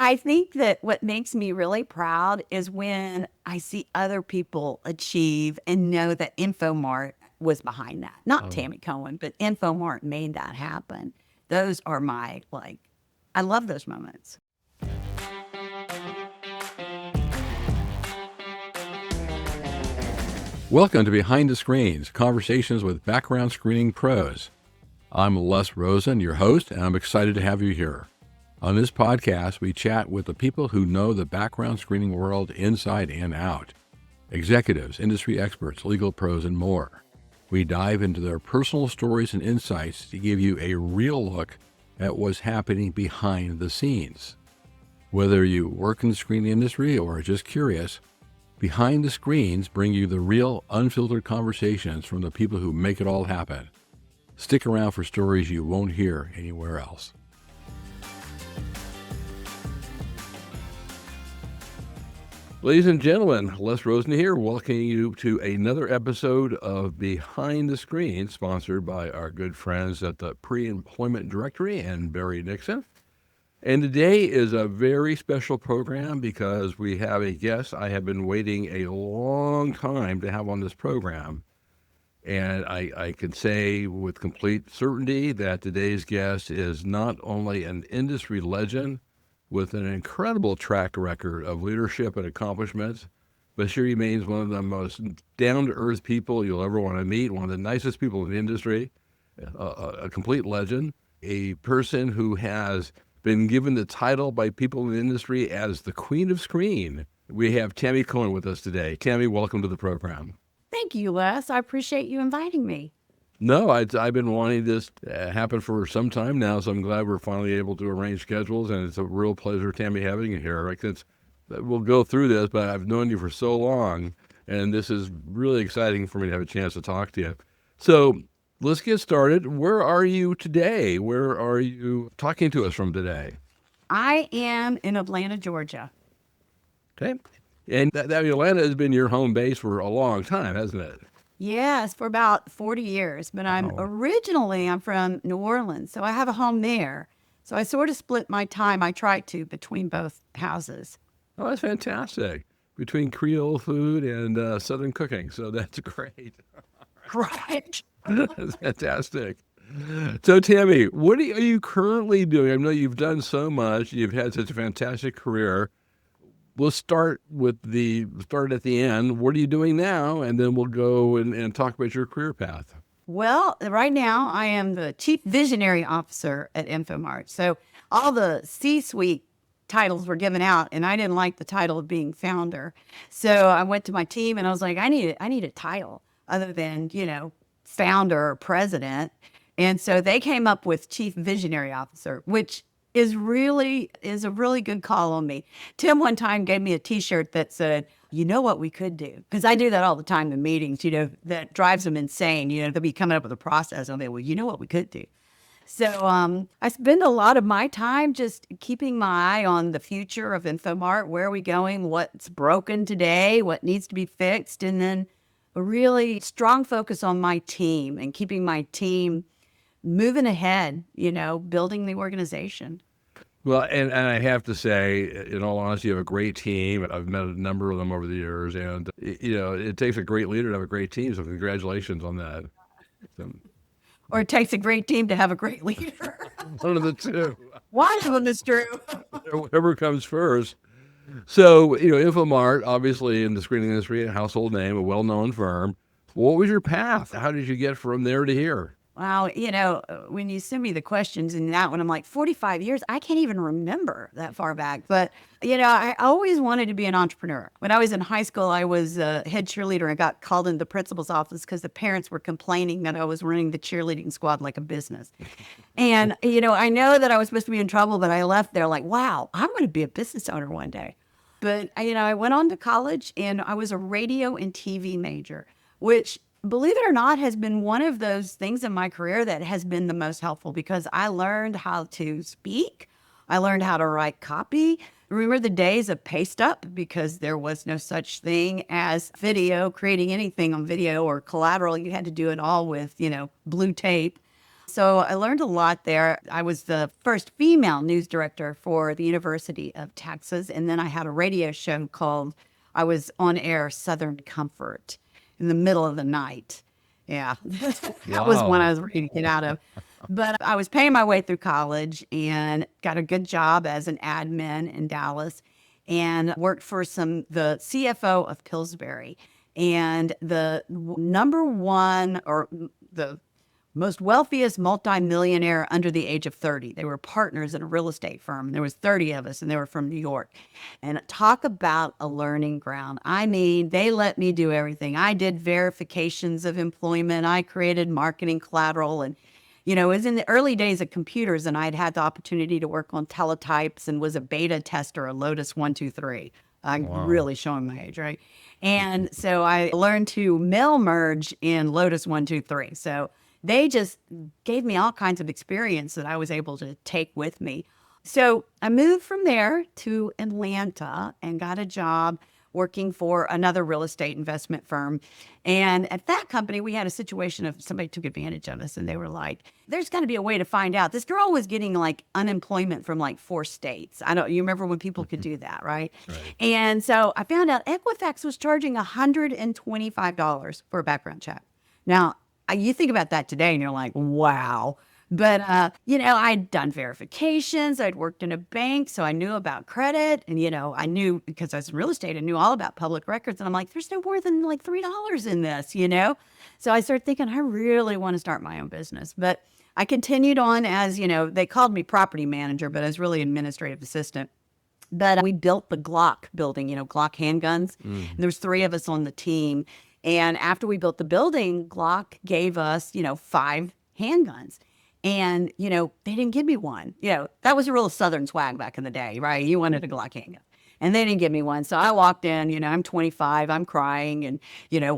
I think that what makes me really proud is when I see other people achieve and know that Infomart was behind that. Not Oh, Tammy Cohen, but Infomart made that happen. Those are my, like, I love those moments. welcome to Behind the Screens, conversations with background screening pros. I'm Les Rosen, your host, and I'm excited to have you here. On this podcast, we chat with the people who know the background screening world inside and out. Executives, industry experts, legal pros, and more. We dive into their personal stories and insights to give you a real look at what's happening behind the scenes. Whether you work in the screening industry or are just curious, Behind the Screens bring you the real, unfiltered conversations from the people who make it all happen. Stick around for stories you won't hear anywhere else. Ladies and gentlemen, Les Rosen here, welcoming you to another episode of Behind the Screen, sponsored by our good friends at the Pre-Employment Directory and Barry Nixon. And today is a very special program because we have a guest I have been waiting a long time to have on this program. And I can say with complete certainty that today's guest is not only an industry legend with an incredible track record of leadership and accomplishments, but she remains one of the most down-to-earth people you'll ever want to meet, one of the nicest people in the industry, a complete legend, a person who has been given the title by people in the industry as the Queen of Screen. We have Tammy Cohen with us today. Tammy, welcome to the program. Thank you, Les. I appreciate you inviting me. No, I've been wanting this to happen for some time now, so I'm glad we're finally able to arrange schedules, and it's a real pleasure, Tammy, having you here. Right? We'll go through this, but I've known you for so long, and this is really exciting for me to have a chance to talk to you. So let's get started. Where are you today? Where are you talking to us from today? I am in Atlanta, Georgia. Okay. And that Atlanta has been your home base for a long time, hasn't it? Yes, for about 40 years, but Wow. I'm from New Orleans, so I have a home there. So I sort of split my time, I try to, between both houses. Oh, that's fantastic. Between Creole food and Southern cooking. So that's great. Right. That's fantastic. So, Tammy, what are you currently doing? I know you've done so much. You've had such a fantastic career. We'll start at the end. What are you doing now? And then we'll go and talk about your career path. Well, right now I am the Chief Visionary Officer at Infomart. So all the C-suite titles were given out, and I didn't like the title of being founder. So I went to my team and I was like, I need a title other than, founder or president. And so they came up with Chief Visionary Officer, which is a really good call on me. Tim one time gave me a t-shirt that said, you know what we could do? Because I do that all the time in meetings, that drives them insane. They'll be coming up with a process and they'll, well, you know what we could do? So I spend a lot of my time just keeping my eye on the future of Infomart. Where are we going? What's broken today? What needs to be fixed? And then a really strong focus on my team and keeping my team moving ahead, building the organization. Well, and I have to say, in all honesty, you have a great team. I've met a number of them over the years, and it takes a great leader to have a great team. So congratulations on that. So, Or it takes a great team to have a great leader. one of the two, One of them is true. whatever comes first. So, Infomart, obviously in the screening industry, a household name, a well-known firm. What was your path? How did you get from there to here? Wow, when you send me the questions in that one, I'm like, 45 years? I can't even remember that far back. But, I always wanted to be an entrepreneur. When I was in high school, I was a head cheerleader and got called into the principal's office because the parents were complaining that I was running the cheerleading squad like a business. And, I know that I was supposed to be in trouble, but I left there like, wow, I'm going to be a business owner one day. But, I went on to college and I was a radio and TV major, which, believe it or not, has been one of those things in my career that has been the most helpful because I learned how to speak. I learned how to write copy. Remember the days of paste up because there was no such thing as video, creating anything on video or collateral. You had to do it all with, blue tape. So I learned a lot there. I was the first female news director for the University of Texas. And then I had a radio show called, I was on air Southern Comfort in the middle of the night. Yeah, that was one I Wow. was ready to get out of. But I was paying my way through college and got a good job as an admin in Dallas and worked for the CFO of Pillsbury and the number one or the most wealthiest multimillionaire under the age of 30. They were partners in a real estate firm. There was 30 of us and they were from New York. And talk about a learning ground. I mean, they let me do everything. I did verifications of employment. I created marketing collateral and it was in the early days of computers and I'd had the opportunity to work on teletypes and was a beta tester of Lotus 123. I'm Wow. really showing my age, right? And so I learned to mail merge in Lotus 123. So they just gave me all kinds of experience that I was able to take with me. So I moved from there to Atlanta and got a job working for another real estate investment firm. And at that company, we had a situation of somebody took advantage of us and they were like, there's got to be a way to find out. This girl was getting like unemployment from like 4 states. You remember when people could do that, right? Right. And so I found out Equifax was charging $125 for a background check. Now, you think about that today and you're like, wow. But, I'd done verifications. I'd worked in a bank, so I knew about credit. And, I knew because I was in real estate, I knew all about public records. And I'm like, there's no more than like $3 in this. So I started thinking, I really want to start my own business. But I continued on as, they called me property manager, but I was really administrative assistant. But we built the Glock building, Glock handguns. Mm. And there was 3 of us on the team. And after we built the building, Glock gave us, 5 handguns. And, they didn't give me one. That was a real Southern swag back in the day, right? You wanted a Glock handgun. And they didn't give me one. So I walked in, I'm 25, I'm crying and,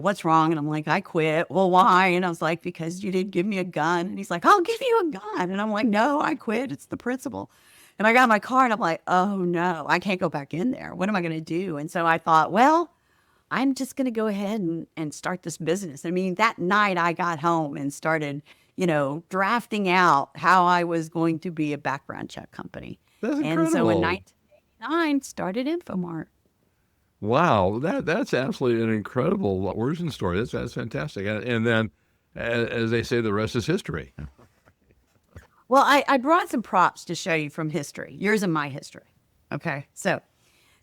what's wrong? And I'm like, I quit. Well, why? And I was like, because you didn't give me a gun. And he's like, I'll give you a gun. And I'm like, no, I quit. It's the principle. And I got in my car and I'm like, oh no, I can't go back in there. What am I going to do? And so I thought, well, I'm just going to go ahead and start this business. I mean, that night I got home and started, drafting out how I was going to be a background check company. That's And so in incredible. 1989, started Infomart. Wow, that's absolutely an incredible origin story. That's fantastic. And then, as they say, the rest is history. Well, I brought some props to show you from history, yours and my history. Okay. So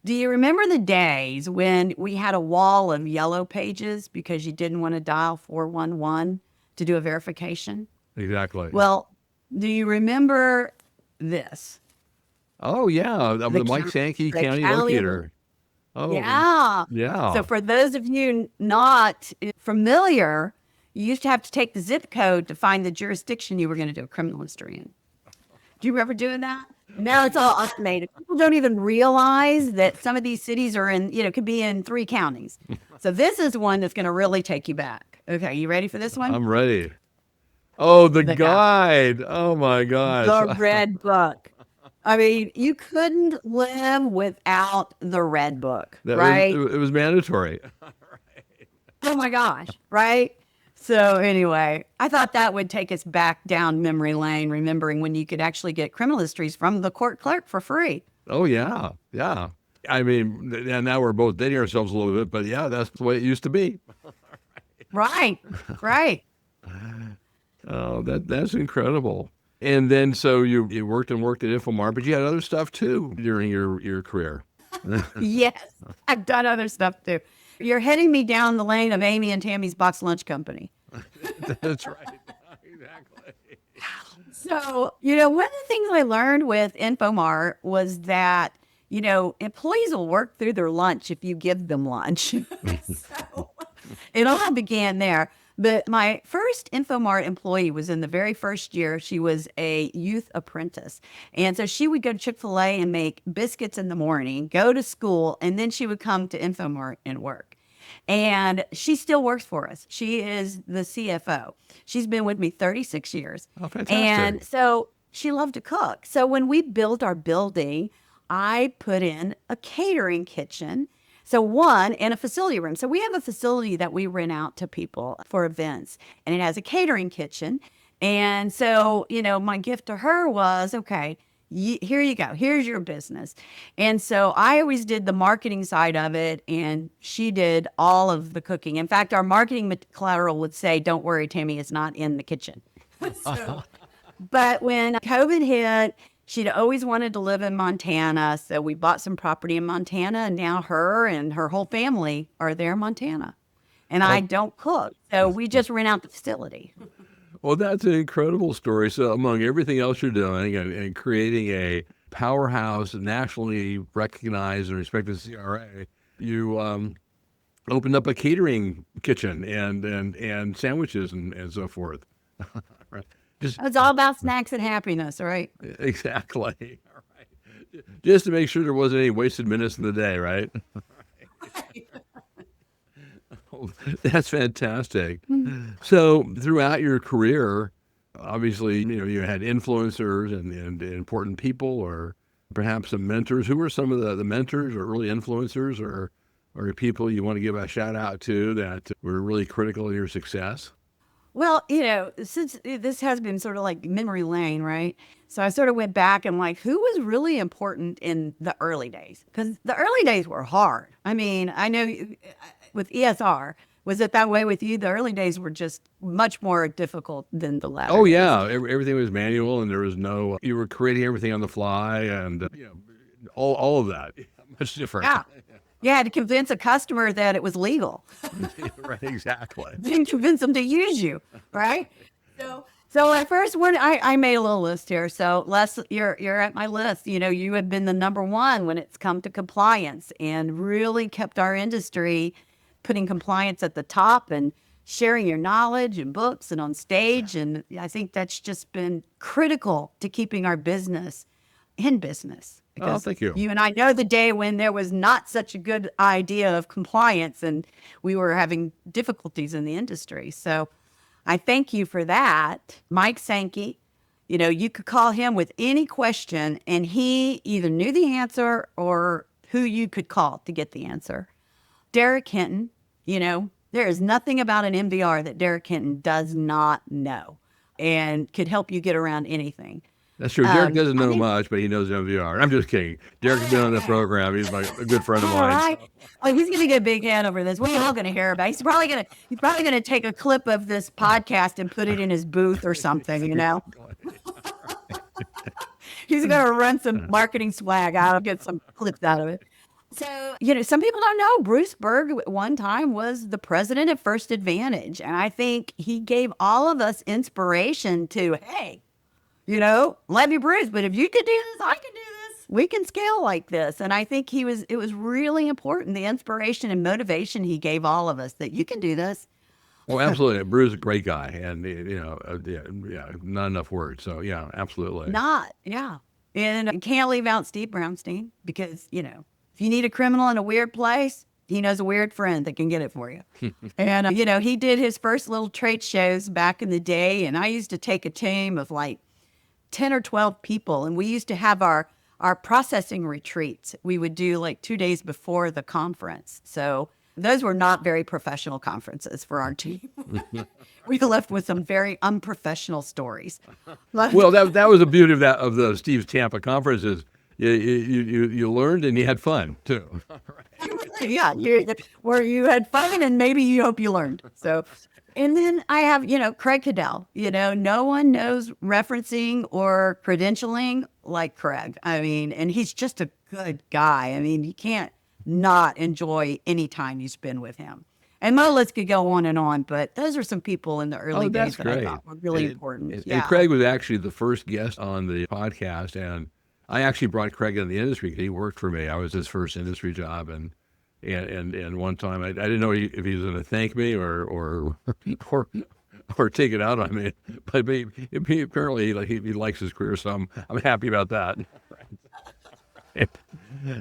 do you remember the days when we had a wall of yellow pages because you didn't want to dial 411 to do a verification? Exactly. Well, do you remember this? Oh yeah, The the Mike county, Sankey the County county, Locator. Oh yeah. So yeah. for those of you not familiar, you used to have to take the zip code to find the jurisdiction you were going to do a criminal history in. Do you remember doing that? Now it's all automated. People don't even realize that some of these cities are in, could be in 3 counties. So this is one that's going to really take you back. Okay, you ready for this one? I'm ready. Oh, the The guy. guide. Oh my gosh. The red book. I mean, you couldn't live without the red book, That was right? it was mandatory. Oh my gosh, right? So anyway, I thought that would take us back down memory lane, remembering when you could actually get criminal histories from the court clerk for free. Oh yeah, yeah. I mean, and now we're both dating ourselves a little bit, but yeah, that's the way it used to be. Right, right. Oh, that's incredible. And then so you worked and worked at Infomart, but you had other stuff too during your career. Yes, I've done other stuff too. You're heading me down the lane of Amy and Tammy's Box Lunch Company. That's right. Exactly. So, one of the things I learned with Infomart was that, employees will work through their lunch if you give them lunch. So it all began there. But my first Infomart employee was in the very first year. She was a youth apprentice. And so she would go to Chick-fil-A and make biscuits in the morning, go to school, and then she would come to Infomart and work. And she still works for us. She is the CFO. She's been with me 36 years. Oh, fantastic. And so she loved to cook. So when we built our building, I put in a catering kitchen. So one, and a facility room. So we have a facility that we rent out to people for events, and it has a catering kitchen. And so, my gift to her was, okay, here you go. Here's your business. And so I always did the marketing side of it, and she did all of the cooking. In fact, our marketing collateral would say, don't worry, Tammy is not in the kitchen. So, but when COVID hit, she'd always wanted to live in Montana. So we bought some property in Montana, and now her and her whole family are there in Montana. And I don't cook. So we just rent out the facility. Well, that's an incredible story. So, among everything else you're doing and creating a powerhouse, nationally recognized and respected CRA, you opened up a catering kitchen and sandwiches and so forth. Right. Just It's all about snacks and happiness, right? exactly. All right. Just to make sure there wasn't any wasted minutes in the day, right? Oh, that's fantastic. So throughout your career, obviously, you had influencers and important people, or perhaps some mentors. Who were some of the mentors or early influencers, or people you want to give a shout out to that were really critical in your success? Well, since this has been sort of like memory lane, right? So I sort of went back and like, who was really important in the early days? Because the early days were hard. I mean, I know with ESR, was it that way with you? The early days were just much more difficult than the latter Oh days. yeah, everything was manual, and there was no. You were creating everything on the fly, and all of that. Much different. Yeah. You had to convince a customer that it was legal. Right, exactly. Then convince them to use you, right? So at first, when I made a little list here. So Les, you're at my list. You have been the number one when it's come to compliance, and really kept our industry putting compliance at the top and sharing your knowledge and books and on stage. And I think that's just been critical to keeping our business in business. Oh, thank you. You and I know the day when there was not such a good idea of compliance, and we were having difficulties in the industry. So I thank you for that. Mike Sankey, you could call him with any question, and he either knew the answer or who you could call to get the answer. Derek Hinton, there is nothing about an MVR that Derek Hinton does not know and could help you get around anything. That's true. Derek doesn't know much, but he knows MVR. I'm just kidding. Derek's been on the program. He's a good friend of All mine. right. Oh, he's going to get a big hand over this. We're all going to hear about it. He's probably going to take a clip of this podcast and put it in his booth or something, He's going to run some marketing swag out, get some clips out of it. So, some people don't know Bruce Berg at one time was the president of First Advantage. And I think he gave all of us inspiration to, hey, love you, Bruce, but if you can do this, I can do this. We can scale like this. And I think it was really important, the inspiration and motivation he gave all of us that you can do this. Oh, absolutely. Bruce is a great guy, and not enough words. So yeah, absolutely. Yeah. And I can't leave out Steve Brownstein because, if you need a criminal in a weird place, he knows a weird friend that can get it for you. And, he did his first little trade shows back in the day. And I used to take a team of like 10 or 12 people. And we used to have our processing retreats. We would do like 2 days before the conference. So those were not very professional conferences for our team. We left with some very unprofessional stories. Well, that was the beauty of the Steve's Tampa conferences. You learned and you had fun too. Yeah, where you had fun and maybe you hope you learned. So, and then I have, Craig Cadell. No one knows referencing or credentialing like Craig. I mean, and he's just a good guy. I mean, you can't not enjoy any time you spend with him. And my list could go on, but those are some people in the early days that I thought were really important. And Craig was actually the first guest on the podcast, and I actually brought Craig in the industry because he worked for me. I was his first industry job, and one time I didn't know if he was going to thank me or take it out on me, but he apparently he likes his career, so I'm happy about that.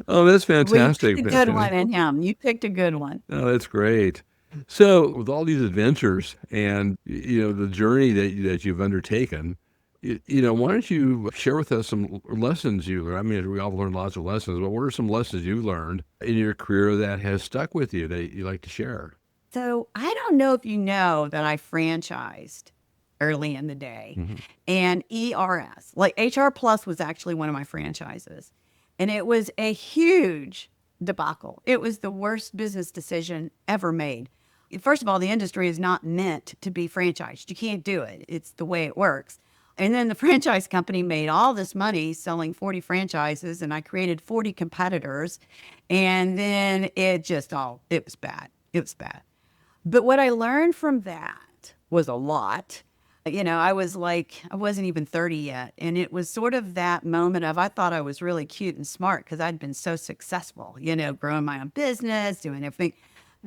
Oh, that's fantastic. You picked a good one in him. You picked a good one. Oh, that's great. So with all these adventures and, the journey that you've undertaken, why don't you share with us some lessons you learned? I mean, we all learned lots of lessons, but what are some lessons you learned in your career that has stuck with you that you like to share? So I don't know if you know that I franchised early in the day. And ERS, like HR Plus was actually one of my franchises. And it was a huge debacle. It was the worst business decision ever made. First of all, the industry is not meant to be franchised. You can't do it. It's the way it works. And then the franchise company made all this money selling 40 franchises, and I created 40 competitors. And then it was bad. It was bad. But what I learned from that was a lot. I wasn't even 30 yet. And it was sort of that moment of, I thought I was really cute and smart because I'd been so successful, growing my own business, doing everything.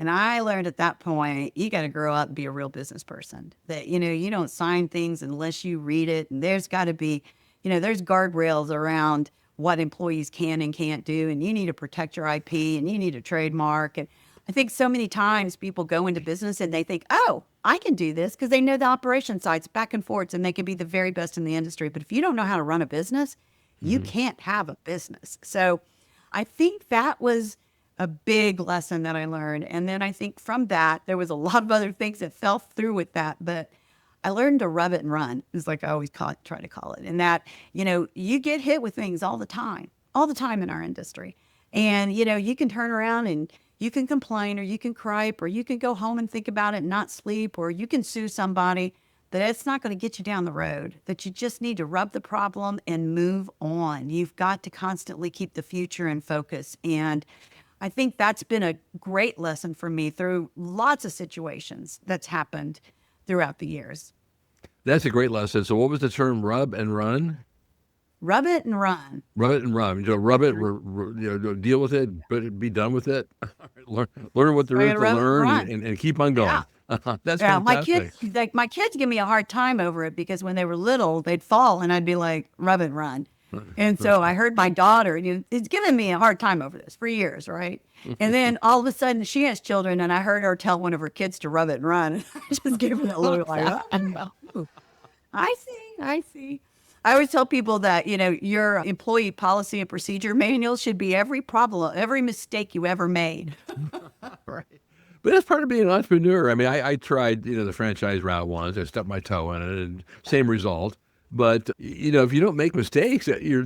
And I learned at that point, you got to grow up and be a real business person. That, you don't sign things unless you read it. And there's got to be, there's guardrails around what employees can and can't do. And you need to protect your IP and you need a trademark. And I think so many times people go into business and they think, oh, I can do this because they know the operation sides back and forth and they can be the very best in the industry. But if you don't know how to run a business, you can't have a business. So I think that was a big lesson that I learned. And then I think from that, there was a lot of other things that fell through with that. But I learned to rub it and run, is like I always try to call it. And that, you get hit with things all the time in our industry. And, you can turn around and you can complain or you can gripe or you can go home and think about it and not sleep, or you can sue somebody, but it's not going to get you down the road, that you just need to rub the problem and move on. You've got to constantly keep the future in focus. And I think that's been a great lesson for me through lots of situations that's happened throughout the years. That's a great lesson. So what was the term, rub and run? Rub it and run. Rub it and run. Rub it, deal with it, but be done with it. learn what there is to learn and keep on going. Yeah. That's fantastic. My kids give me a hard time over it because when they were little, they'd fall and I'd be like, rub it and run. And so I heard my daughter, it's given me a hard time over this for years, right? And then all of a sudden she has children and I heard her tell one of her kids to rub it and run. And I just gave her that look like, oh, I see. I always tell people that, your employee policy and procedure manual should be every problem, every mistake you ever made. Right. But that's part of being an entrepreneur. I mean, I tried, the franchise route once. I stubbed my toe in it and same result. But, if you don't make mistakes, you're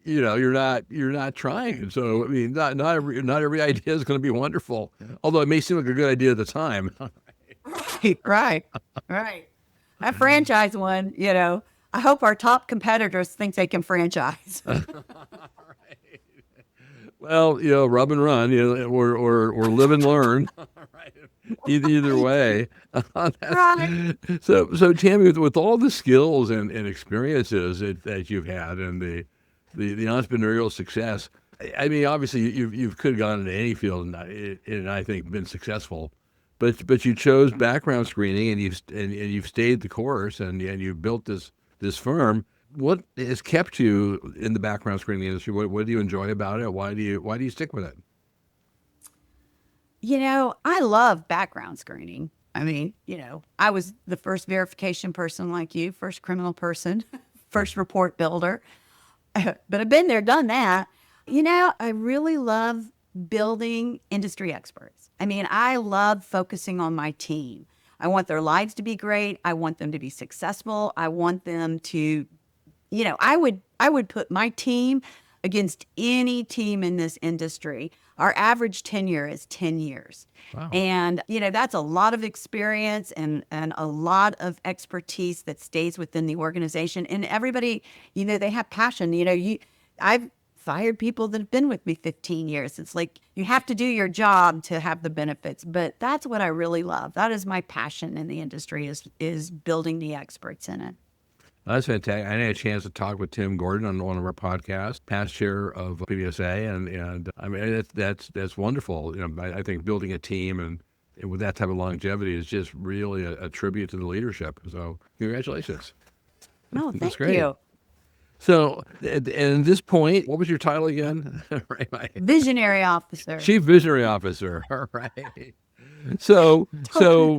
not trying. So, I mean, not every idea is going to be wonderful, although it may seem like a good idea at the time. Right. That franchise one, I hope our top competitors think they can franchise. Right. Well, rub and run, or live and learn. Right. Either way. Right. So Tammy, with all the skills and experiences that you've had and the entrepreneurial success, I mean, obviously you could have gone into any field and I think been successful. But you chose background screening and you've stayed the course and you've built this firm. What has kept you in the background screening industry? What do you enjoy about it? Why do you stick with it? I love background screening. I mean, I was the first verification person like you, first criminal person, first report builder. But I've been there, done that. I really love building industry experts. I mean, I love focusing on my team. I want their lives to be great. I want them to be successful. I want them to, I would put my team against any team in this industry. Our average tenure is 10 years. Wow. And, that's a lot of experience and a lot of expertise that stays within the organization. And everybody, they have passion. I've fired people that have been with me 15 years. It's like you have to do your job to have the benefits. But that's what I really love. That is my passion in the industry is building the experts in it. That's fantastic. I had a chance to talk with Tim Gordon on one of our podcasts, past chair of PBSA, and I mean that's wonderful. I think building a team and with that type of longevity is just really a tribute to the leadership. So congratulations. Oh, That's thank great. you. So, and at this point, what was your title again? Visionary officer. Chief Visionary Officer. All right. So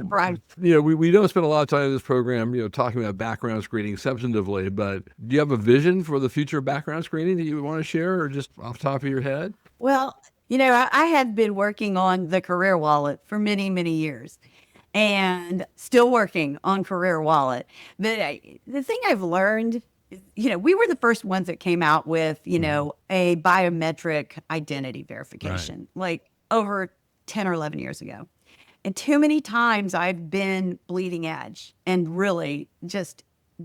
Right. we don't spend a lot of time in this program, talking about background screening substantively, but do you have a vision for the future of background screening that you would want to share, or just off the top of your head? Well, I had been working on the career wallet for many, many years. and still working on Career Wallet. But the thing I've learned is, we were the first ones that came out with, a biometric identity Right. verification, like over 10 or 11 years ago. And too many times I've been bleeding edge and really just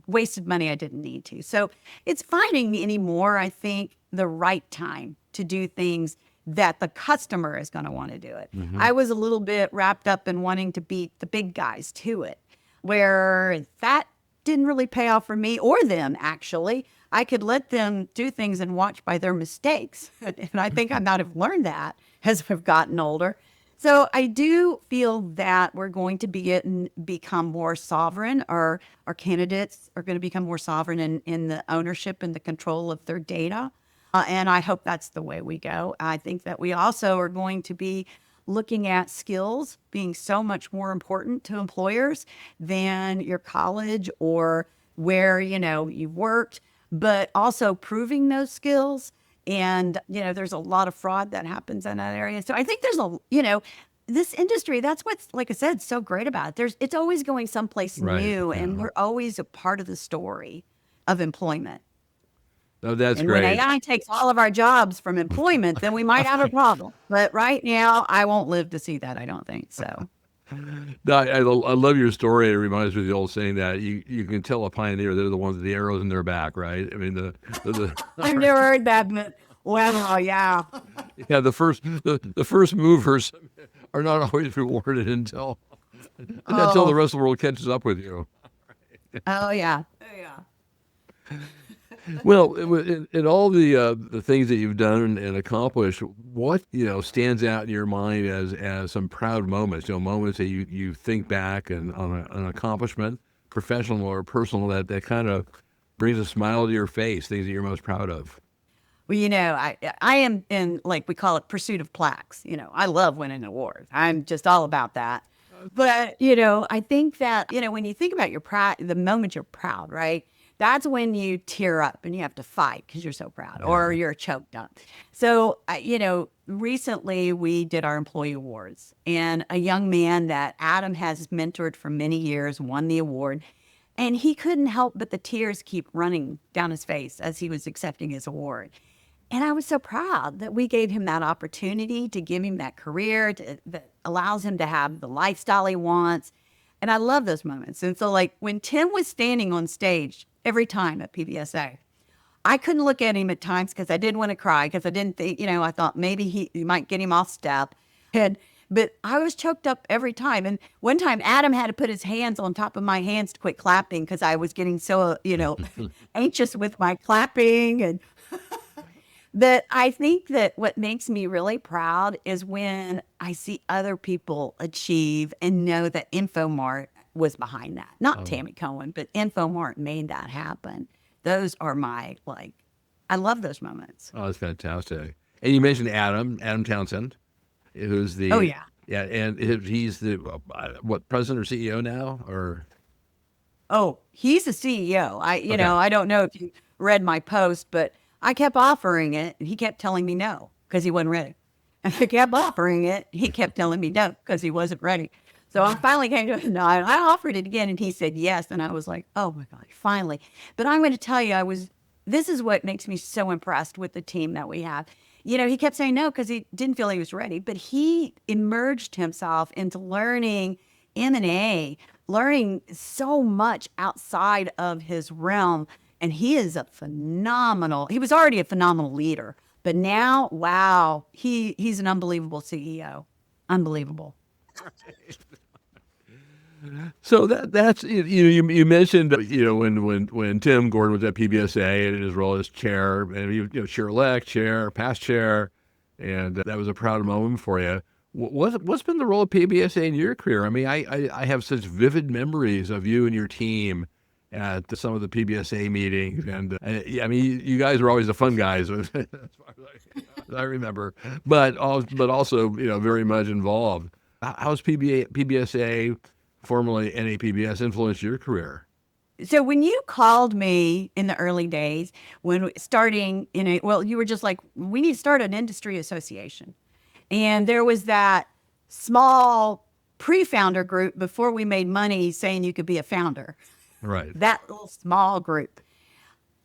wasted money I didn't need to. So it's finding anymore, I think, the right time to do things that the customer is going to want to do it. Hmm. I was a little bit wrapped up in wanting to beat the big guys to it, where that didn't really pay off for me or them, actually. I could let them do things and watch by their mistakes. And I think I might have learned that as I've gotten older. So I do feel that we're going to become more sovereign. Our candidates are going to become more sovereign in the ownership and the control of their data. And I hope that's the way we go. I think that we also are going to be looking at skills being so much more important to employers than your college or where, you've worked, but also proving those skills. And, there's a lot of fraud that happens in that area. So I think this industry, that's what's, like I said, so great about it. It's always going someplace Right. new, and Yeah. we're always a part of the story of employment. Oh, that's And when great. AI takes all of our jobs from employment, then we might have a problem. But right now, I won't live to see that, I don't think so. No, I love your story. It reminds me of the old saying that you can tell a pioneer they're the ones with the arrows in their back, right? I mean I've never heard that, but well, yeah. yeah, the first movers are not always rewarded until the Oh, rest of the world catches up with you. oh yeah. Oh yeah. Well, in all the things that you've done and accomplished, what stands out in your mind as some proud moments? Moments that you think back and on an accomplishment, professional or personal, that kind of brings a smile to your face. Things that you're most proud of. Well, I am in, like we call it, pursuit of plaques. I love winning awards. I'm just all about that. But, I think that, when you think about your proud, the moment you're proud, right? That's when you tear up and you have to fight because you're so proud or Yeah. you're choked up. So, recently we did our employee awards, and a young man that Adam has mentored for many years won the award. And he couldn't help but the tears keep running down his face as he was accepting his award. And I was so proud that we gave him that opportunity to give him that career that allows him to have the lifestyle he wants. And I love those moments. And so, like, when Tim was standing on stage every time at PBSA, I couldn't look at him at times because I didn't want to cry because I didn't think, I thought maybe he might get him off step. But I was choked up every time. And one time Adam had to put his hands on top of my hands to quit clapping because I was getting so, anxious with my clapping. And but I think that what makes me really proud is when I see other people achieve and know that Infomart was behind that. Not Oh, Tammy Cohen, but Infomart made that happen. Those are I love those moments. oh, that's fantastic. And you mentioned Adam Townsend, who's Oh, the yeah. yeah, and he's the what, president or CEO now, or Oh, he's the CEO. okay. I don't know if you read my post, but I kept offering it and he kept telling me no because he wasn't ready. And I kept offering it. He kept telling me no because he wasn't ready. So I finally came to no. I offered it again and he said yes. And I was like, oh my God, finally. But I'm going to tell you, this is what makes me so impressed with the team that we have. He kept saying no because he didn't feel he was ready, but he immersed himself into learning M&A, learning so much outside of his realm. And he was already a phenomenal leader, but now, wow, he's an unbelievable CEO. Unbelievable. So that's you mentioned when Tim Gordon was at PBSA in his role as chair, and chair elect, chair, past chair, and that was a proud moment for you. What's been the role of PBSA in your career? I mean, I have such vivid memories of you and your team at some of the PBSA meetings, and yeah, I mean, you guys were always the fun guys, as far as I remember, but also very much involved. How's PBSA, formerly NAPBS, influenced your career? So when you called me in the early days, starting you were just like, we need to start an industry association. And there was that small pre-founder group before we made money saying you could be a founder. Right. That little small group.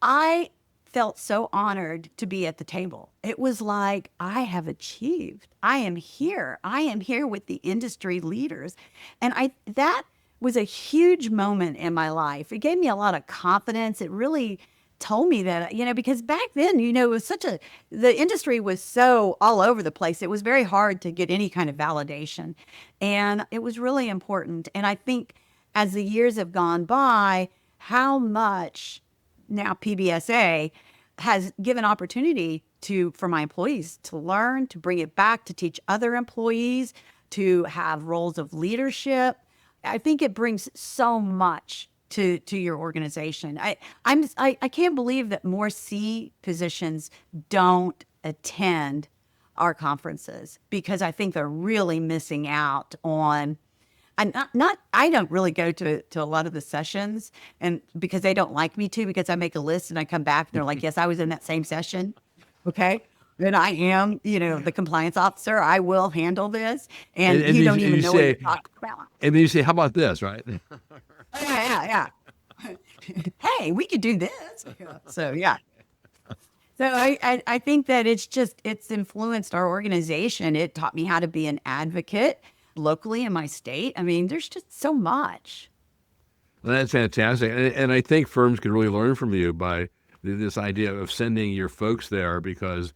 I felt so honored to be at the table. It was like, I have achieved. I am here. I am here with the industry leaders. And that was a huge moment in my life. It gave me a lot of confidence. It really told me that, because back then, it was the industry was so all over the place. It was very hard to get any kind of validation. And it was really important. And I think as the years have gone by, how much now PBSA has given opportunity for my employees to learn, to bring it back, to teach other employees, to have roles of leadership. I think it brings so much to your organization. I can't believe that more C positions don't attend our conferences, because I think they're really missing out on. I don't really go to a lot of the sessions, and because they don't like me to, because I make a list and I come back and they're like, yes, I was in that same session. Okay. Then I am, the compliance officer. I will handle this. And you don't even know what you're talking about. And then you say, how about this, right? Yeah. Hey, we could do this. So, yeah. So I think that it's influenced our organization. It taught me how to be an advocate locally in my state. I mean, there's just so much. Well, that's fantastic. And I think firms could really learn from you by this idea of sending your folks there, because,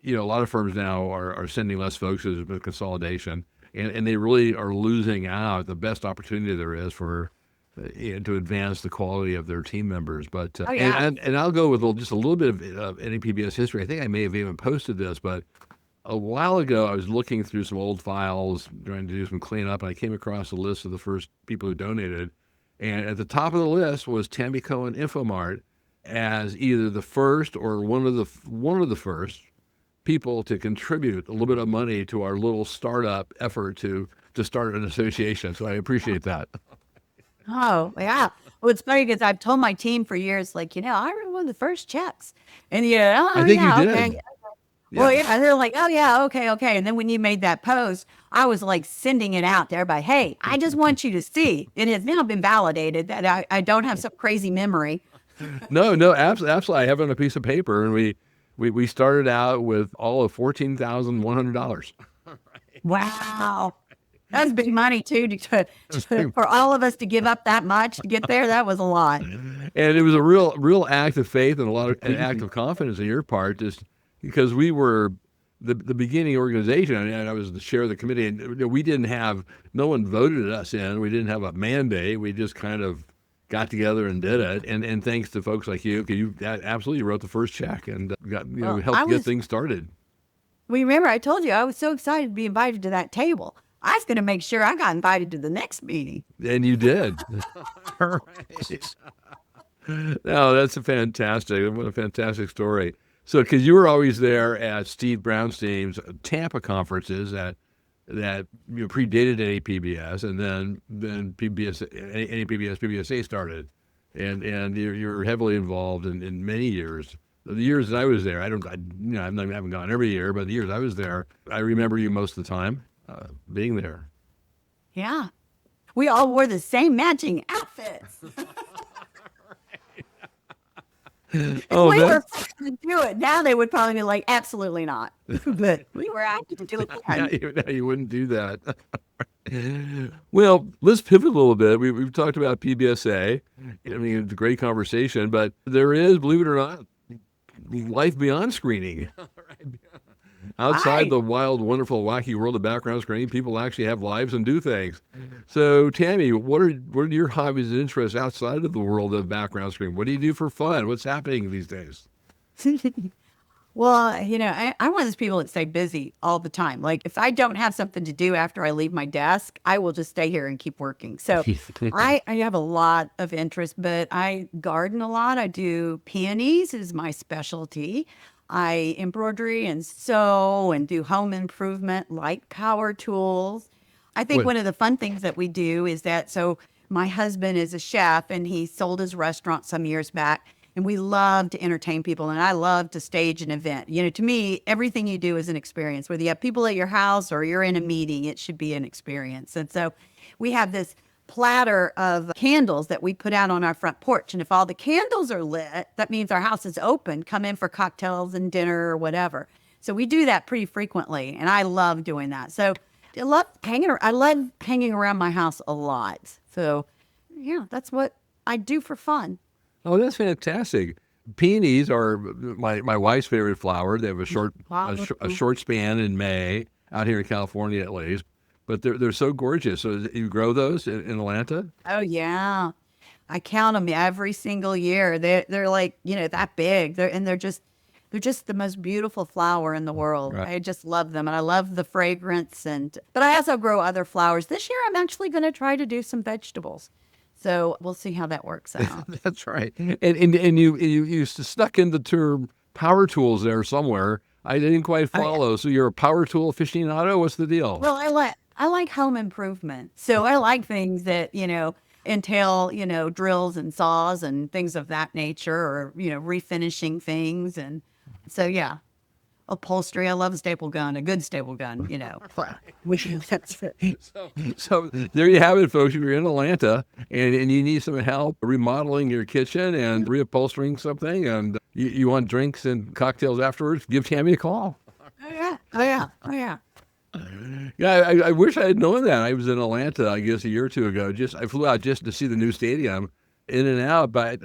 a lot of firms now are sending less folks as a consolidation, and they really are losing out the best opportunity there is for to advance the quality of their team members. But Oh, yeah. and I'll go with just a little bit of NAPBS history. I think I may have even posted this, but a while ago, I was looking through some old files, trying to do some cleanup, and I came across a list of the first people who donated. And at the top of the list was Tammy Cohen Infomart as either the first or one of the first people to contribute a little bit of money to our little startup effort to start an association. So I appreciate that. Oh, yeah. Well, it's funny because I've told my team for years, like, I wrote one of the first checks. And, I think you did. Okay. Well, yeah, they're like, oh, yeah, okay. And then when you made that post, I was like sending it out to everybody. Hey, I just want you to see. It has now been validated that I don't have some crazy memory. No, absolutely. I have it on a piece of paper, and we started out with all of $14,100. Wow. That's big money, too, for all of us to give up that much to get there. That was a lot. And it was a real act of faith and an act of confidence on your part, just because we were the beginning organization, and I was the chair of the committee, and we didn't have, no one voted us in. We didn't have a mandate. We just kind of got together and did it. And thanks to folks like you, because you absolutely wrote the first check and helped get things started. Well, remember, I told you I was so excited to be invited to that table. I was going to make sure I got invited to the next meeting. And you did. Right. No, that's what a fantastic story. So, because you were always there at Steve Brownstein's Tampa conferences that predated NAPBS, and then PBSA started, and you're heavily involved in many years. The years that I was there, I haven't gone every year, but the years I was there, I remember you most of the time being there. Yeah, we all wore the same matching outfits. Oh, we were to do it. Now they would probably be like, absolutely not. But we were active to do it. Now you wouldn't do that. Well, let's pivot a little bit. We've talked about PBSA. I mean, it's a great conversation, but there is, believe it or not, life beyond screening. Outside the wild, wonderful, wacky world of background screening, people actually have lives and do things. So, Tammy, what are your hobbies and interests outside of the world of background screening? What do you do for fun? What's happening these days? Well, I'm one of those people that stay busy all the time. Like, if I don't have something to do after I leave my desk, I will just stay here and keep working. So I have a lot of interest, but I garden a lot. I do peonies is my specialty. I embroidery and sew and do home improvement, light power tools. I think one of the fun things that we do is that, so my husband is a chef and he sold his restaurant some years back. And we love to entertain people, and I love to stage an event. To me, everything you do is an experience. Whether you have people at your house or you're in a meeting, it should be an experience. And so we have this platter of candles that we put out on our front porch. And if all the candles are lit, that means our house is open. Come in for cocktails and dinner or whatever. So we do that pretty frequently, and I love doing that. So I love hanging around my house a lot. So yeah, that's what I do for fun. Oh, that's fantastic. Peonies are my wife's favorite flower. They have Wow. a short span in May out here in California at least, but they're so gorgeous. So you grow those in Atlanta? Oh yeah, I count them every single year. They're like that big. They're just the most beautiful flower in the world. Right. I just love them, and I love the fragrance. But I also grow other flowers. This year, I'm actually going to try to do some vegetables. So we'll see how that works out. That's right. And you stuck in the term power tools there somewhere. I didn't quite Oh, yeah. follow. So you're a power tool aficionado? What's the deal? Well, I like home improvement. So I like things that, entail, drills and saws and things of that nature, or, refinishing things. And so, yeah, upholstery. I love a staple gun, a good staple gun. That's it. So there you have it, folks. If you're in Atlanta and you need some help remodeling your kitchen and reupholstering something, and you want drinks and cocktails afterwards, give Tammy a call. Oh, yeah. Oh, yeah. Oh, yeah. Yeah, I wish I had known that. I was in Atlanta, I guess, a year or two ago. I flew out just to see the new stadium, in and out. But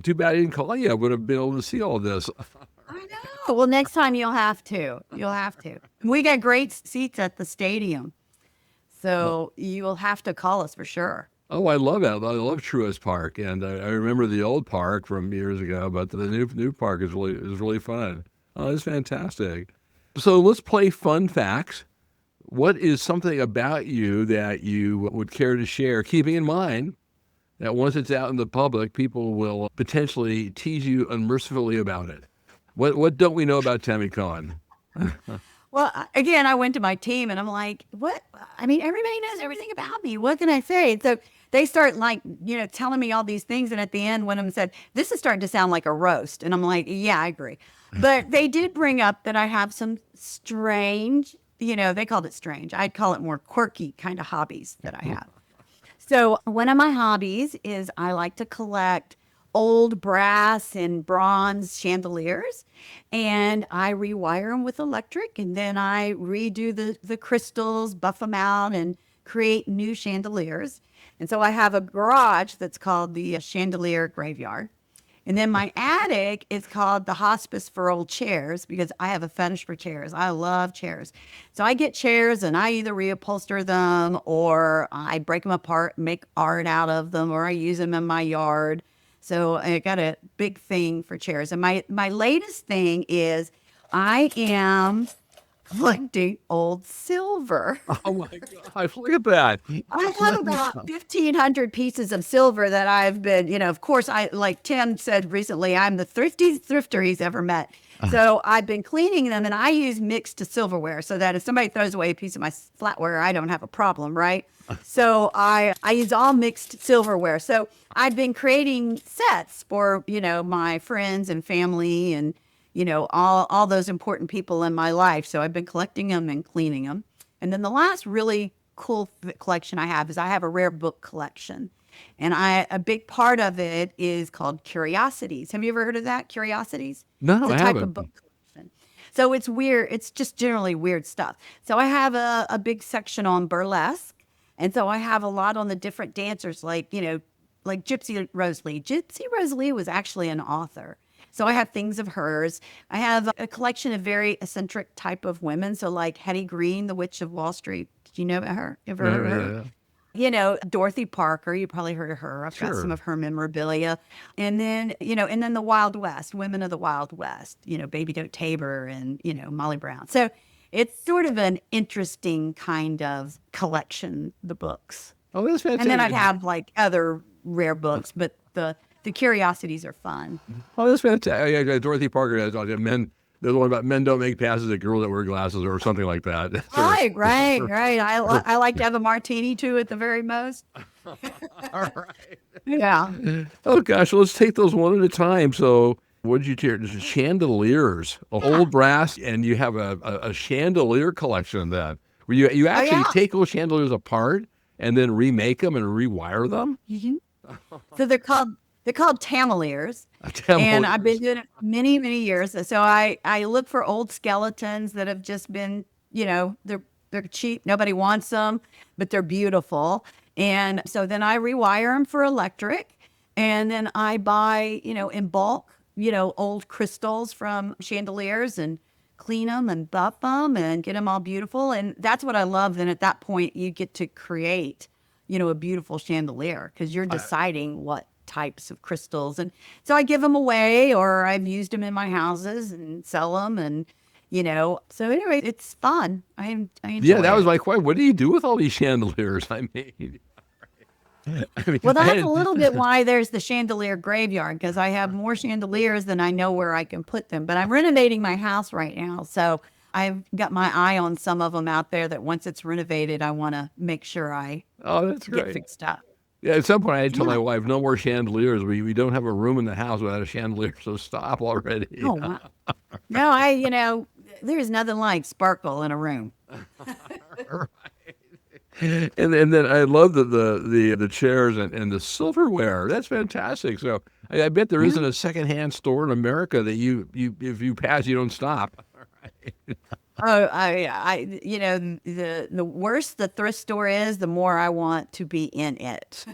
too bad I didn't call you. I would have been able to see all this. I know. Well, next time you'll have to. You'll have to. We got great seats at the stadium. So you will have to call us for sure. Oh, I love it. I love Truist Park, and I remember the old park from years ago. But the new park is really fun. Oh, it's fantastic. So let's play fun facts. What is something about you that you would care to share, keeping in mind that once it's out in the public, people will potentially tease you unmercifully about it? What don't we know about Tammy Cohen? Well, again, I went to my team and I'm like, what? I mean, everybody knows everything about me. What can I say? And so they start telling me all these things. And at the end, one of them said, this is starting to sound like a roast. And I'm like, yeah, I agree. But they did bring up that I have some strange, they called it strange. I'd call it more quirky kind of hobbies that I have. So one of my hobbies is I like to collect old brass and bronze chandeliers, and I rewire them with electric, and then I redo the crystals, buff them out, and create new chandeliers. And so I have a garage that's called the chandelier graveyard. And then my attic is called the hospice for old chairs, because I have a fetish for chairs. I love chairs. So I get chairs and I either reupholster them, or I break them apart, make art out of them, or I use them in my yard. So I got a big thing for chairs. And my latest thing is I am collecting old silver. Oh my gosh, look at that. I have about 1,500 pieces of silver that I've been, of course, like Tim said recently, I'm the thriftiest thrifter he's ever met. So I've been cleaning them, and I use mixed silverware so that if somebody throws away a piece of my flatware, I don't have a problem, right? So I use all mixed silverware. So I've been creating sets for, my friends and family and, all those important people in my life. So I've been collecting them and cleaning them. And then the last really cool collection I have is I have a rare book collection. And a big part of it is called Curiosities. Have you ever heard of that? Curiosities? No, It's a I type haven't. of book collection. So it's weird. It's just generally weird stuff. So I have a big section on burlesque. And so I have a lot on the different dancers, like Gypsy Rose Lee. Gypsy Rose Lee was actually an author. So I have things of hers. I have a collection of very eccentric type of women. So like Hetty Green, the Witch of Wall Street. Did you know about her? Ever heard of her? Yeah. Dorothy Parker, you probably heard of her. I've got Sure. some of her memorabilia. And then, and then the Wild West, women of the Wild West, Baby Doe Tabor and, Molly Brown. So it's sort of an interesting kind of collection, the books. Oh, that's fantastic. And then I'd have like other rare books, but the curiosities are fun. Oh, that's fantastic. Yeah, Dorothy Parker has There's one about men don't make passes at girls that wear glasses or something like that. Right. I like to have a martini too at the very most. All right. Yeah. Oh gosh, let's take those one at a time. So, what did you hear? There's chandeliers, old brass, and you have a chandelier collection. Then, where you Oh actually yeah. take those chandeliers apart and then remake them and rewire them. Mhm. So they're called tamaliers. And I've been Chandeliers. doing it many, many years. So I look for old skeletons that have just been, they're cheap. Nobody wants them, but they're beautiful. And so then I rewire them for electric. And then I buy, in bulk, old crystals from chandeliers and clean them and buff them and get them all beautiful. And that's what I love. Then at that point, you get to create, a beautiful chandelier because you're deciding what types of crystals. And so I give them away or I've used them in my houses and sell them. And, so anyway, it's fun. I Yeah, enjoy that was it. my question. What do you do with all these chandeliers? I mean, Well, that's a I little bit why there's the chandelier graveyard because I have more chandeliers than I know where I can put them. But I'm renovating my house right now. So I've got my eye on some of them out there that once it's renovated, I want to make sure I oh, that's get great. fixed up. Yeah, at some point I had told my Yeah. wife, no more chandeliers. We don't have a room in the house without a chandelier, so stop already. Oh, wow. No, there's nothing like sparkle in a room. And then I love the chairs and the silverware. That's fantastic. So I bet there Yeah. isn't a secondhand store in America that you if you pass you don't stop. Oh, the worse the thrift store is, the more I want to be in it.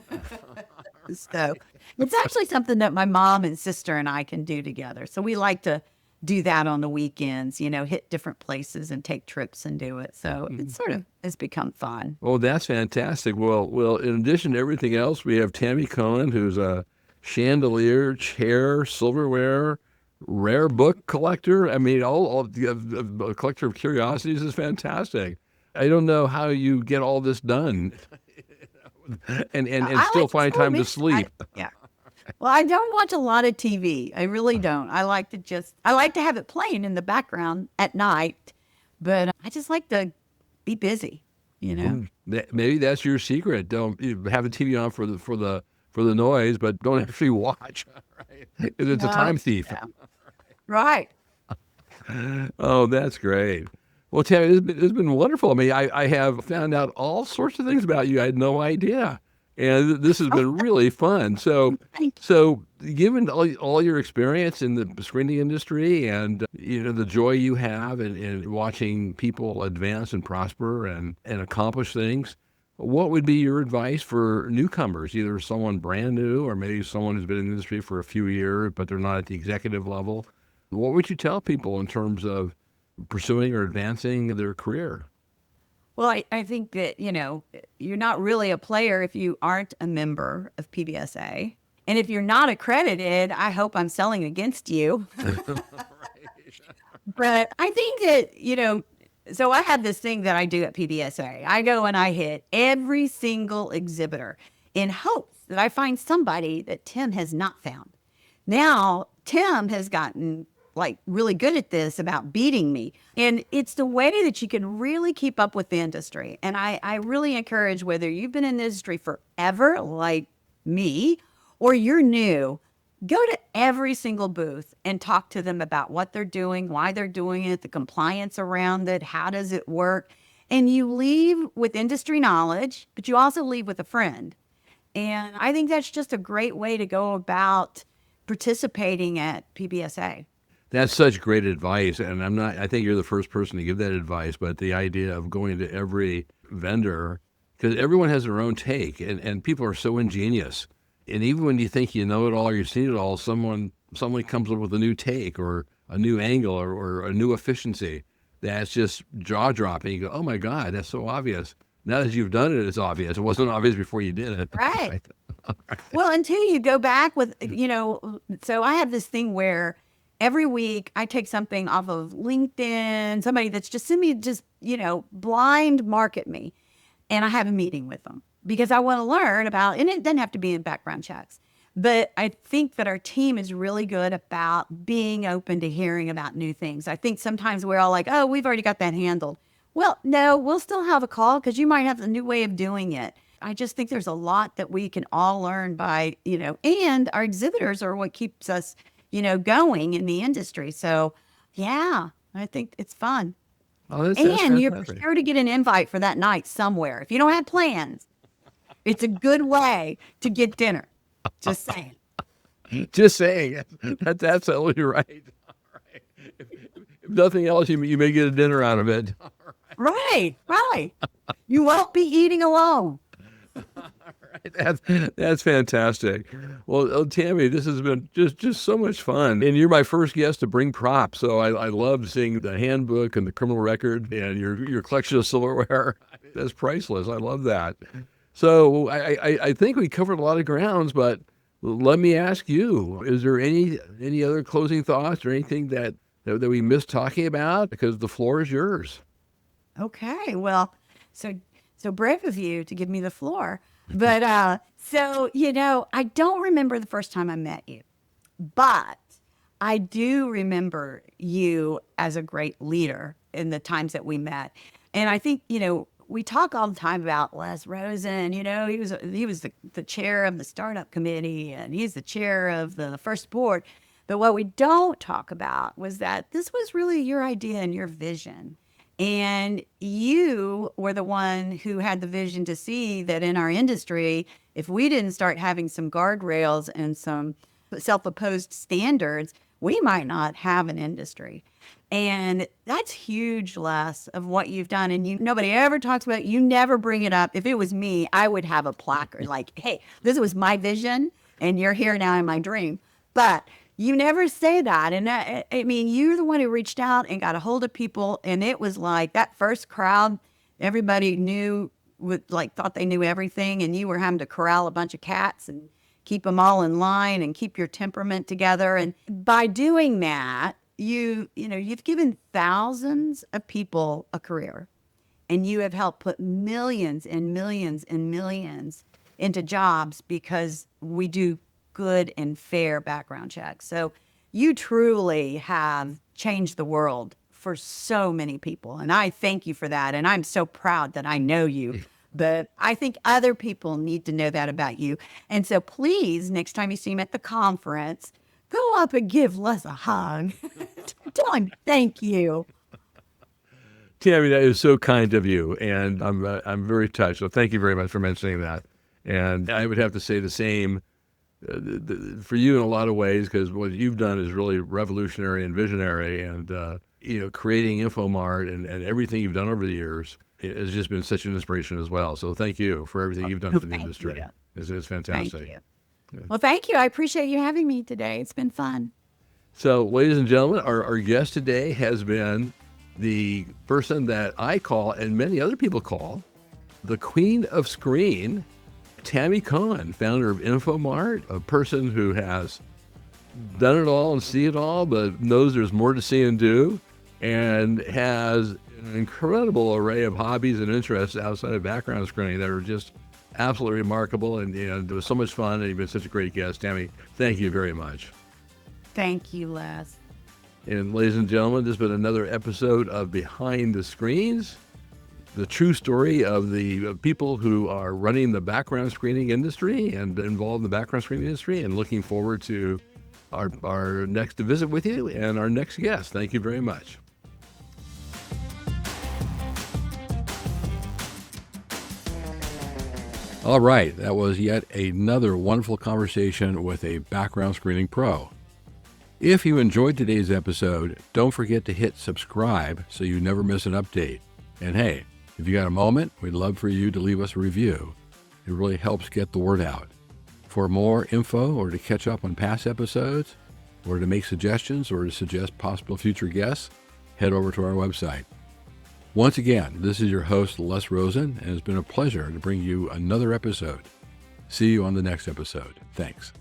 So it's actually something that my mom and sister and I can do together. So we like to do that on the weekends, hit different places and take trips and do it. So it sort of has become fun. Oh, that's fantastic. Well, in addition to everything else, we have Tammy Cohen, who's a chandelier, chair, silverware, rare book collector. I mean, all a collector of curiosities is fantastic. I don't know how you get all this done and I still like to find still time to mix. sleep. Yeah. Well, I don't watch a lot of TV. I really don't. I like to have it playing in the background at night, but I just like to be busy. Maybe that's your secret. Don't you have the TV on for the noise, but don't actually watch. Right? 'Cause it's a No, time thief. yeah. Right. Oh, that's great. Well, Tammy, it's been wonderful. I mean, I have found out all sorts of things about you I had no idea, and this has Oh, been really fun. So, thank so given all your experience in the screening industry and the joy you have in watching people advance and prosper and accomplish things, what would be your advice for newcomers, either someone brand new or maybe someone who's been in the industry for a few years but they're not at the executive level? What would you tell people in terms of pursuing or advancing their career? Well, I think that, you're not really a player if you aren't a member of PBSA. And if you're not accredited, I hope I'm selling against you. But I think that, so I have this thing that I do at PBSA. I go and I hit every single exhibitor in hopes that I find somebody that Tim has not found. Now, Tim has gotten like really good at this about beating me. And it's the way that you can really keep up with the industry. And I really encourage whether you've been in the industry forever, like me, or you're new, go to every single booth and talk to them about what they're doing, why they're doing it, the compliance around it, how does it work. And you leave with industry knowledge, but you also leave with a friend. And I think that's just a great way to go about participating at PBSA. That's such great advice, and I think you're the first person to give that advice, but the idea of going to every vendor, because everyone has their own take, and people are so ingenious. And even when you think you know it all or you've seen it all, someone comes up with a new take or a new angle or a new efficiency that's just jaw-dropping. You go, oh my God, that's so obvious. Now that you've done it, it's obvious. It wasn't obvious before you did it. Right. Right. Well, until you go back with, so I have this thing where every week I take something off of LinkedIn, somebody that's just sent me, blind market me. And I have a meeting with them because I want to learn about, and it doesn't have to be in background checks, But I think that our team is really good about being open to hearing about new things. I think sometimes we're all like, oh, we've already got that handled. Well, no, we'll still have a call because you might have a new way of doing it. I just think there's a lot that we can all learn by, and our exhibitors are what keeps us, going in the industry. So, yeah, I think it's fun. Oh, that's And you're fantastic. sure to get an invite for that night somewhere. If you don't have plans, it's a good way to get dinner. Just saying. Just saying. That's absolutely right. All right. If nothing else, you may get a dinner out of it. Right, right. You won't be eating alone. That's fantastic. Well, Tammy, this has been just so much fun, and you're my first guest to bring props. So I loved seeing the handbook and the criminal record and your collection of silverware. That's priceless. I love that. So I think we covered a lot of grounds, but let me ask you: is there any other closing thoughts or anything that we missed talking about? Because the floor is yours. Okay, well, so brave of you to give me the floor. But I don't remember the first time I met you, but I do remember you as a great leader in the times that we met. And I think, we talk all the time about Les Rosen. He was the chair of the startup committee, and he's the chair of the first board. But what we don't talk about was that this was really your idea and your vision. And you were the one who had the vision to see that in our industry, if we didn't start having some guardrails and some self-imposed standards, we might not have an industry. And that's huge, Les, of what you've done. And nobody ever talks about it. You never bring it up. If it was me, I would have a placard like, hey, this was my vision and you're here now in my dream. But you never say that. And I mean, you're the one who reached out and got a hold of people. And it was like that first crowd, everybody thought they knew everything. And you were having to corral a bunch of cats and keep them all in line and keep your temperament together. And by doing that, you've given thousands of people a career, and you have helped put millions and millions and millions into jobs because we do good and fair background checks. So you truly have changed the world for so many people. And I thank you for that. And I'm so proud that I know you. But I think other people need to know that about you. And so please, next time you see him at the conference, go up and give Les a hug. Tell him thank you. Tammy, that is so kind of you, and I'm very touched. So thank you very much for mentioning that. And I would have to say the same for you in a lot of ways, because what you've done is really revolutionary and visionary, and creating Infomart and everything you've done over the years has just been such an inspiration as well. So thank you for everything you've done for the industry. It's fantastic. Thank you. Well, thank you. I appreciate you having me today. It's been fun. So, ladies and gentlemen, our guest today has been the person that I call, and many other people call, the Queen of Screen, Tammy Cohen, founder of Infomart, a person who has done it all and see it all, but knows there's more to see and do, and has an incredible array of hobbies and interests outside of background screening that are just absolutely remarkable. And it was so much fun, and you've been such a great guest. Tammy, thank you very much. Thank you, Les. And ladies and gentlemen, this has been another episode of Behind the Screens, the true story of the people who are running the background screening industry and involved in the background screening industry, and looking forward to our next visit with you and our next guest. Thank you very much. All right, that was yet another wonderful conversation with a background screening pro. If you enjoyed today's episode, don't forget to hit subscribe so you never miss an update. And hey, if you got a moment, we'd love for you to leave us a review. It really helps get the word out. For more info, or to catch up on past episodes, or to make suggestions, or to suggest possible future guests, head over to our website. Once again, this is your host, Les Rosen, and it's been a pleasure to bring you another episode. See you on the next episode. Thanks.